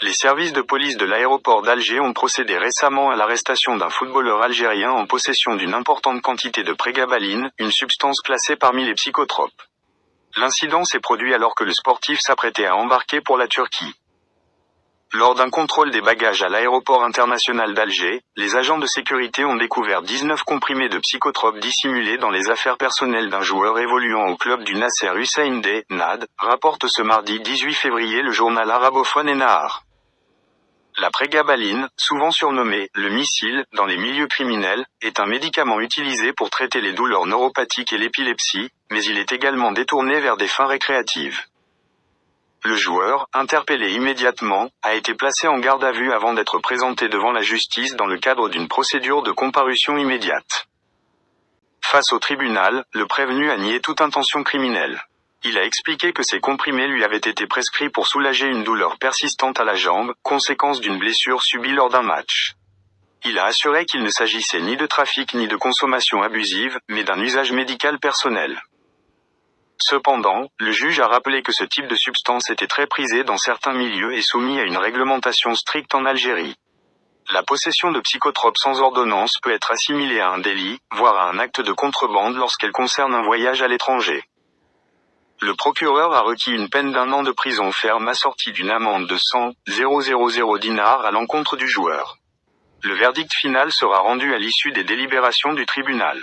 Les services de police de l'aéroport d'Alger ont procédé récemment à l'arrestation d'un footballeur algérien en possession d'une importante quantité de prégabaline, une substance classée parmi les psychotropes. L'incident s'est produit alors que le sportif s'apprêtait à embarquer pour la Turquie. Lors d'un contrôle des bagages à l'aéroport international d'Alger, les agents de sécurité ont découvert 19 comprimés de psychotropes dissimulés dans les affaires personnelles d'un joueur évoluant au club du Nasser Hussein D. NAD, rapporte ce mardi 18 février le journal arabophone Ennahar. La prégabaline, souvent surnommée « le missile » dans les milieux criminels, est un médicament utilisé pour traiter les douleurs neuropathiques et l'épilepsie, mais il est également détourné vers des fins récréatives. Le joueur, interpellé immédiatement, a été placé en garde à vue avant d'être présenté devant la justice dans le cadre d'une procédure de comparution immédiate. Face au tribunal, le prévenu a nié toute intention criminelle. Il a expliqué que ces comprimés lui avaient été prescrits pour soulager une douleur persistante à la jambe, conséquence d'une blessure subie lors d'un match. Il a assuré qu'il ne s'agissait ni de trafic ni de consommation abusive, mais d'un usage médical personnel. Cependant, le juge a rappelé que ce type de substance était très prisé dans certains milieux et soumis à une réglementation stricte en Algérie. La possession de psychotropes sans ordonnance peut être assimilée à un délit, voire à un acte de contrebande lorsqu'elle concerne un voyage à l'étranger. Le procureur a requis une peine d'1 an de prison ferme assortie d'une amende de 100 000 dinars à l'encontre du joueur. Le verdict final sera rendu à l'issue des délibérations du tribunal.